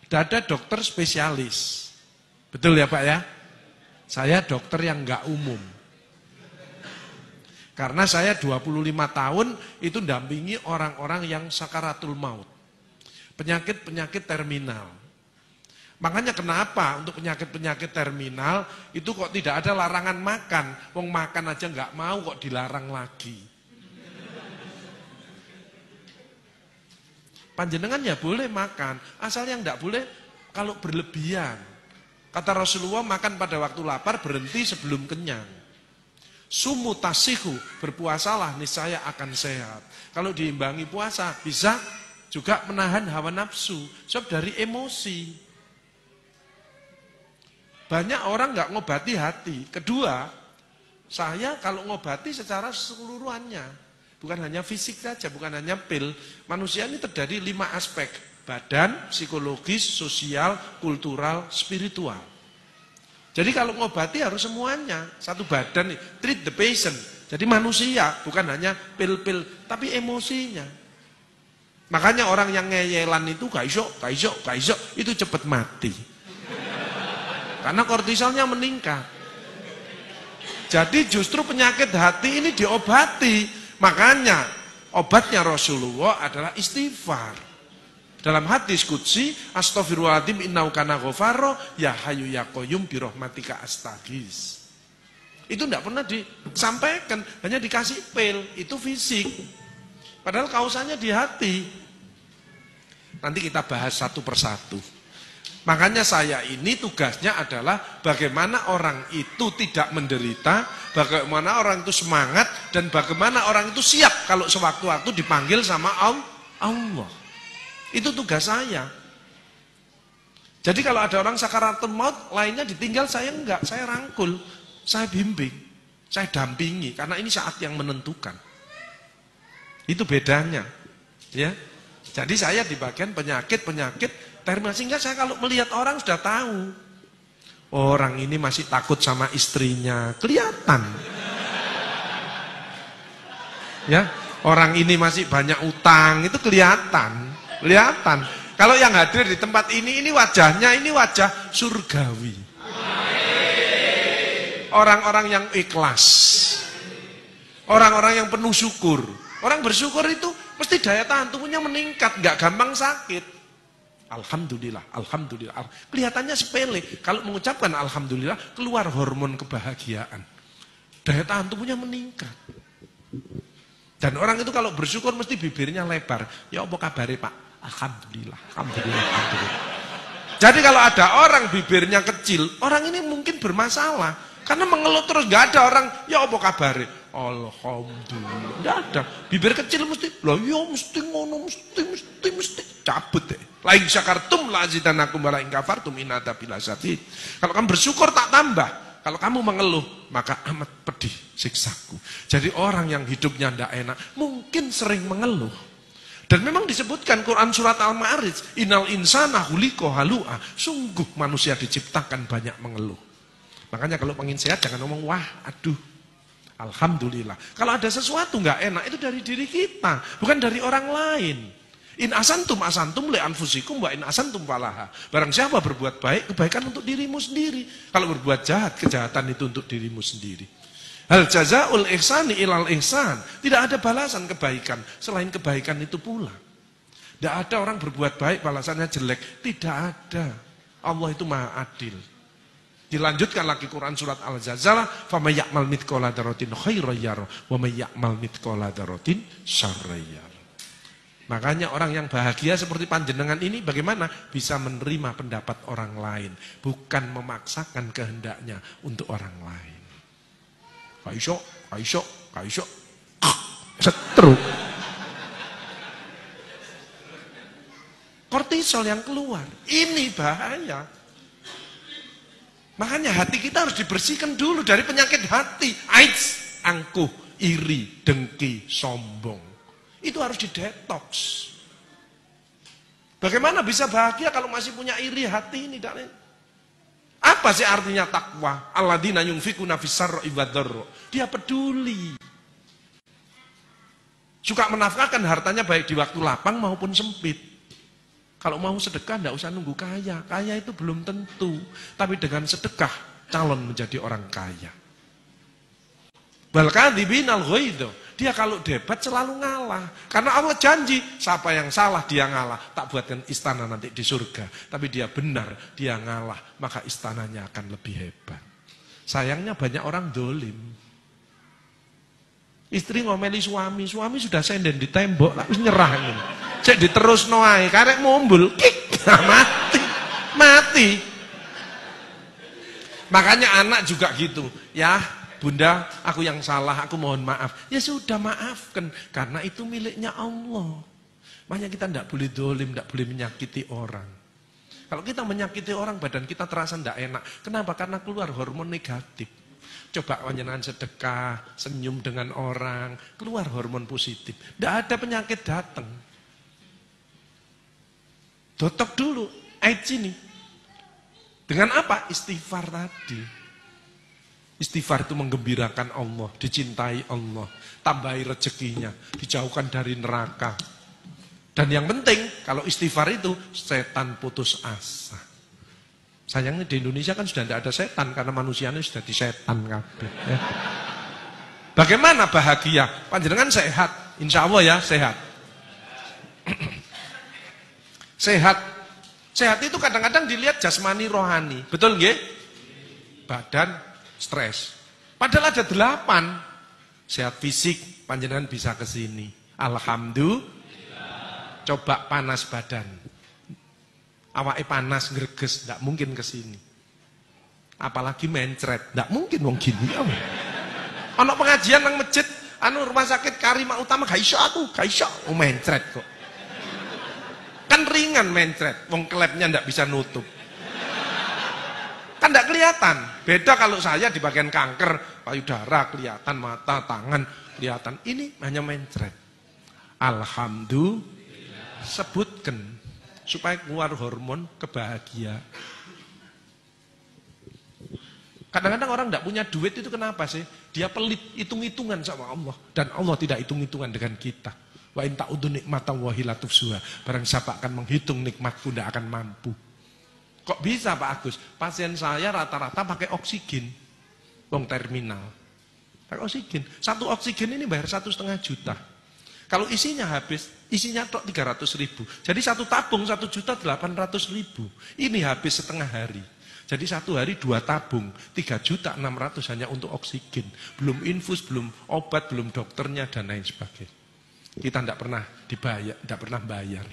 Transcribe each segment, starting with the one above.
Tidak ada dokter spesialis. Betul ya Pak ya? Saya dokter yang nggak umum. Karena saya 25 tahun itu dampingi orang-orang yang sakaratul maut. Penyakit-penyakit terminal. Makanya kenapa untuk penyakit-penyakit terminal itu kok tidak ada larangan makan. Wong makan aja nggak mau kok dilarang lagi. Panjenengan ya boleh makan, asal yang nggak boleh kalau berlebihan. Kata Rasulullah, makan pada waktu lapar, berhenti sebelum kenyang. Sumu tasihu, berpuasalah niscaya akan sehat. Kalau diimbangi puasa bisa juga menahan hawa nafsu, sebab dari emosi. Banyak orang nggak ngobati hati. Kedua, saya kalau ngobati secara keseluruhannya, bukan hanya fisik saja, bukan hanya pil. Manusia ini terdiri 5 aspek: badan, psikologis, sosial, kultural, spiritual. Jadi kalau ngobati harus semuanya, satu badan, treat the patient. Jadi manusia, bukan hanya pil-pil, tapi emosinya. Makanya orang yang ngeyelan itu gak iso, itu cepat mati. Karena kortisolnya meningkat. Jadi justru penyakit hati ini diobati. Makanya obatnya Rasulullah adalah istighfar. Dalam hadis qudsi, astaghfirullahaladzim innahu kana ghafara ya hayyu ya qayyum bi rahmatika astaghis. Itu tidak pernah disampaikan, hanya dikasih pil, itu fisik. Padahal kausanya di hati. Nanti kita bahas satu persatu. Makanya saya ini tugasnya adalah bagaimana orang itu tidak menderita, bagaimana orang itu semangat, dan bagaimana orang itu siap kalau sewaktu-waktu dipanggil sama Allah. Itu tugas saya. Jadi kalau ada orang sakaratul maut, lainnya ditinggal, saya enggak, saya rangkul, saya bimbing, saya dampingi, karena ini saat yang menentukan. Itu bedanya, ya. Jadi saya di bagian penyakit terminal, sehingga saya kalau melihat orang sudah tahu, orang ini masih takut sama istrinya, kelihatan. Ya, orang ini masih banyak utang, itu kelihatan. Kalau yang hadir di tempat ini wajahnya, ini wajah surgawi. Orang-orang yang ikhlas. Orang-orang yang penuh syukur. Orang bersyukur itu mesti daya tahan tubuhnya meningkat, nggak gampang sakit. Alhamdulillah, alhamdulillah. Kelihatannya sepele. Kalau mengucapkan alhamdulillah, keluar hormon kebahagiaan. Daya tahan tubuhnya meningkat. Dan orang itu kalau bersyukur mesti bibirnya lebar. Ya apa kabare Pak? Alhamdulillah, alhamdulillah, alhamdulillah. Jadi kalau ada orang bibirnya kecil, orang ini mungkin bermasalah. Karena mengeluh terus, gak ada orang, ya apa kabare? Alhamdulillah, gak ada. Bibir kecil mesti, lah ya mesti ngono, mesti cabut deh. Lain syakartum la azidanakum wa la in kafartum inna adzabi lasyadid. Kalau kamu bersyukur tak tambah. Kalau kamu mengeluh, maka amat pedih siksaku. Jadi orang yang hidupnya tidak enak, mungkin sering mengeluh. Dan memang disebutkan Quran surat Al-Ma'arij, innal insana khuliqa halu'a. Sungguh manusia diciptakan banyak mengeluh. Makanya kalau pengen sehat jangan ngomong wah, aduh. Alhamdulillah. Kalau ada sesuatu nggak enak itu dari diri kita, bukan dari orang lain. In asantum le anfusikum wa in asantum falaha. Barang siapa berbuat baik, kebaikan untuk dirimu sendiri. Kalau berbuat jahat, kejahatan itu untuk dirimu sendiri. Hal jazaul ihsani ilal ihsan. Tidak ada balasan kebaikan selain kebaikan itu pula. Tidak ada orang berbuat baik balasannya jelek. Tidak ada. Allah itu maha adil. Dilanjutkan lagi Quran surat Al-Zalzalah, "Faman ya'mal mithqala dzarratin khairan yarah wa may ya'mal mithqala dzarratin syarran yarah." Makanya orang yang bahagia seperti panjenengan ini bagaimana? Bisa menerima pendapat orang lain, bukan memaksakan kehendaknya untuk orang lain. Kaiso, setruk. Kortisol yang keluar, ini bahaya. Makanya hati kita harus dibersihkan dulu dari penyakit hati. AIDS, angkuh, iri, dengki, sombong. Itu harus didetoks. Bagaimana bisa bahagia kalau masih punya iri hati ini? Apa sih artinya takwa? Alladzina yunfikuna fis-sarra'i wad-dharra. Dia peduli. Suka menafkahkan hartanya baik di waktu lapang maupun sempit. Kalau mau sedekah tidak usah nunggu kaya. Kaya itu belum tentu. Tapi dengan sedekah calon menjadi orang kaya. Bal kadzibinal ghaidz. Dia kalau debat selalu ngalah. Karena Allah janji, siapa yang salah dia ngalah. Tak buatkan istana nanti di surga. Tapi dia benar, dia ngalah. Maka istananya akan lebih hebat. Sayangnya banyak orang dolim. Istri ngomeli suami sudah senden di tembok, tapi nyerah ini. Cek diterus noai, karek mumbul, kik, mati. Makanya anak juga gitu, ya bunda, aku yang salah, aku mohon maaf. Ya sudah maafkan, karena itu miliknya Allah. Makanya kita tidak boleh dolim, tidak boleh menyakiti orang. Kalau kita menyakiti orang, badan kita terasa tidak enak. Kenapa? Karena keluar hormon negatif. Coba panjenengan sedekah, senyum dengan orang, keluar hormon positif. Tidak ada penyakit datang. Dotok dulu, AIDS ini. Dengan apa? Istighfar tadi. Istighfar itu menggembirakan Allah, dicintai Allah, tambahi rezekinya, dijauhkan dari neraka. Dan yang penting, kalau istighfar itu, setan putus asa. Sayangnya di Indonesia kan sudah tidak ada setan, karena manusianya sudah disetan kabeh. Ya. Bagaimana bahagia? Panjenengan sehat, insya Allah ya sehat. Sehat. Sehat itu kadang-kadang dilihat jasmani rohani. Betul nggih? Badan, stres. Padahal ada 8. Sehat fisik, panjenengan bisa ke sini. Alhamdulillah. Coba panas badan. Awake panas, greges, tidak mungkin ke sini. Apalagi mencret, tidak mungkin wong gini. Ono pengajian nang masjid, rumah sakit Karimah Utama, gak iso aku, gak iso. Mencret kok. Kan ringan mencret, wong klepnya tidak bisa nutup. Kan tidak kelihatan. Beda kalau saya di bagian kanker, payudara kelihatan, mata, tangan kelihatan. Ini hanya mencret. Alhamdulillah. Sebutkan supaya keluar hormon kebahagiaan. Kadang-kadang orang tidak punya duit itu kenapa sih? Dia pelit, hitung-hitungan sama Allah. Dan Allah tidak hitung-hitungan dengan kita. Wa in ta'udzu nikmatallahi la tuhsuha. Barang siapa akan menghitung nikmatku tidak akan mampu. Kok bisa Pak Agus? Pasien saya rata-rata pakai oksigen. Wong terminal. Pakai oksigen. Satu oksigen ini bayar 1,5 juta. Kalau isinya habis, isinya tok 300.000. Jadi satu tabung 1.800.000. Ini habis setengah hari. Jadi satu hari 2 tabung, 3.600.000 hanya untuk oksigen. Belum infus, belum obat, belum dokternya dan lain sebagainya. Kita tidak pernah dibayar, tidak pernah bayar.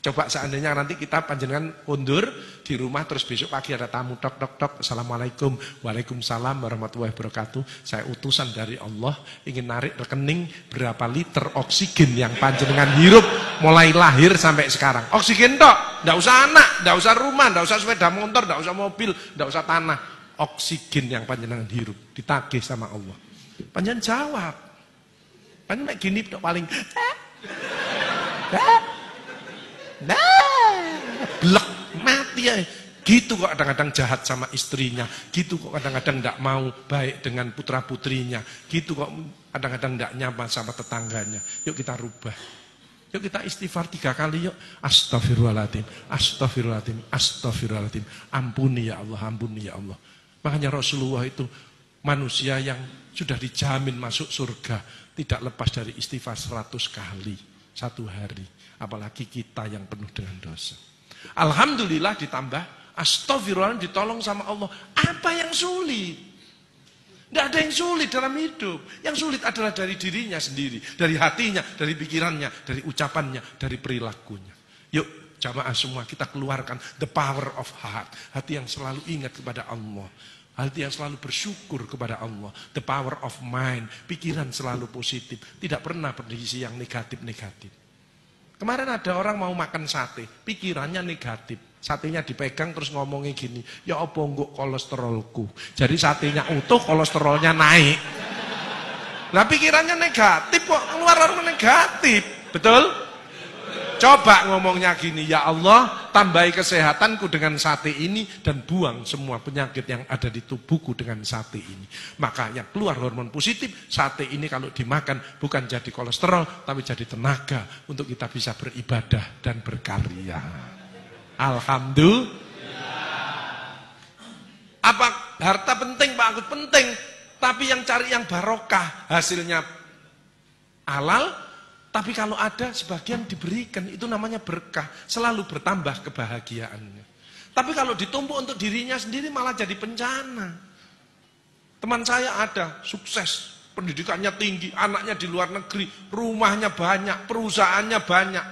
Coba seandainya nanti kita panjenengan undur di rumah, terus besok pagi ada tamu tok. Assalamualaikum, waalaikumsalam warahmatullahi wabarakatuh. Saya utusan dari Allah ingin narik rekening berapa liter oksigen yang panjenengan hirup mulai lahir sampai sekarang. Oksigen tok, tidak usah anak, tidak usah rumah, tidak usah sepeda motor, tidak usah mobil, tidak usah tanah. Oksigen yang panjenengan hirup ditagih sama Allah. Panjenengan jawab. Panjenengan gini tok paling. Blek, mati ya. Gitu kok kadang-kadang jahat sama istrinya. Gitu kok kadang-kadang tidak mau baik dengan putra-putrinya. Gitu kok kadang-kadang tidak nyaman sama tetangganya. Yuk kita rubah. Yuk kita istighfar 3 kali yuk. Astaghfirullahaladzim, astaghfirullahaladzim, astaghfirullahaladzim. Ampuni ya Allah, ampuni ya Allah. Makanya Rasulullah itu manusia yang sudah dijamin masuk surga. Tidak lepas dari istighfar 100 kali satu hari. Apalagi kita yang penuh dengan dosa. Alhamdulillah ditambah astagfirullah, ditolong sama Allah. Apa yang sulit? Tidak ada yang sulit dalam hidup. Yang sulit adalah dari dirinya sendiri, dari hatinya, dari pikirannya, dari ucapannya, dari perilakunya. Yuk jamaah semua kita keluarkan the power of heart. Hati yang selalu ingat kepada Allah. Hati yang selalu bersyukur kepada Allah. The power of mind. Pikiran selalu positif. Tidak pernah berisi yang negatif-negatif. Kemarin ada orang mau makan sate, pikirannya negatif. Satenya dipegang terus ngomongnya gini, ya apa enggak kolesterolku. Jadi satenya utuh, kolesterolnya naik. Nah pikirannya negatif kok, keluar orang negatif. Betul? Coba ngomongnya gini, ya Allah, tambahi kesehatanku dengan sate ini dan buang semua penyakit yang ada di tubuhku dengan sate ini. Makanya keluar hormon positif, sate ini kalau dimakan bukan jadi kolesterol, tapi jadi tenaga untuk kita bisa beribadah dan berkarya. Alhamdulillah. Apa harta penting, Pak Agus? Penting, tapi yang cari yang barokah, hasilnya halal. Tapi kalau ada sebagian diberikan, itu namanya berkah. Selalu bertambah kebahagiaannya. Tapi kalau ditumpuk untuk dirinya sendiri malah jadi bencana. Teman saya ada, sukses. Pendidikannya tinggi, anaknya di luar negeri, rumahnya banyak, perusahaannya banyak.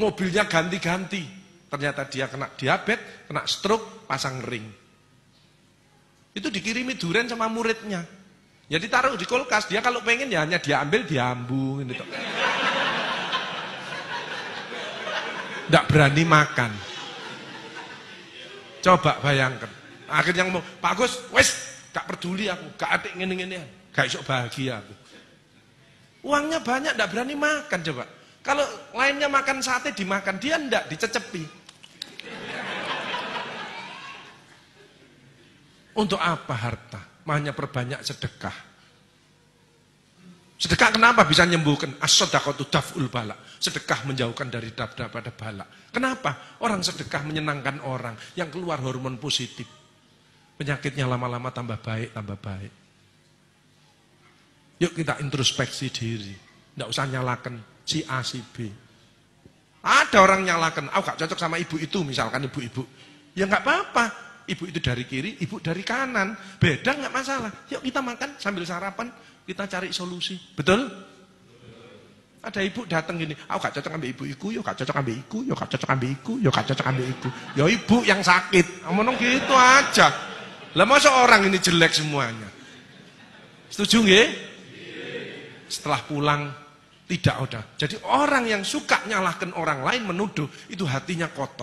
Mobilnya ganti-ganti. Ternyata dia kena diabetes, kena stroke, pasang ring. Itu dikirimi durian sama muridnya. Ya ditaruh di kulkas, dia kalau pengen ya hanya dia ambil, diambung gitu. Nggak berani makan. Coba bayangkan. Akhirnya ngomong, Pak Agus, wes gak peduli aku, gak atik ngene-ngene, gak iso bahagia aku. Uangnya banyak, nggak berani makan coba. Kalau lainnya makan sate dimakan, dia ndak dicecepi. Untuk apa harta? Hanya perbanyak sedekah. Sedekah kenapa bisa menyembuhkan? As-shadaqatu daf'ul bala. Sedekah menjauhkan dari daripada bala. Kenapa? Orang sedekah menyenangkan orang yang keluar hormon positif. Penyakitnya lama-lama tambah baik, tambah baik. Yuk kita introspeksi diri. Nggak usah nyalakan si A, si B. Ada orang nyalakan, aku gak cocok sama ibu itu, misalkan ibu-ibu. Ya nggak apa-apa. Ibu itu dari kiri, ibu dari kanan. Beda nggak masalah. Yuk kita makan sambil sarapan, kita cari solusi. Betul? Ada ibu datang gini, aku gak cocok ambil ibu iku, yuk gak cocok ambil iku, yuk gak cocok ambil iku, yuk gak cocok ambil iku. Ya ibu yang sakit. Ngomong gitu aja. Lah masa orang ini jelek semuanya? Setuju nggih? Setelah pulang tidak udah. Jadi orang yang suka nyalahkan orang lain, menuduh, itu hatinya kotor.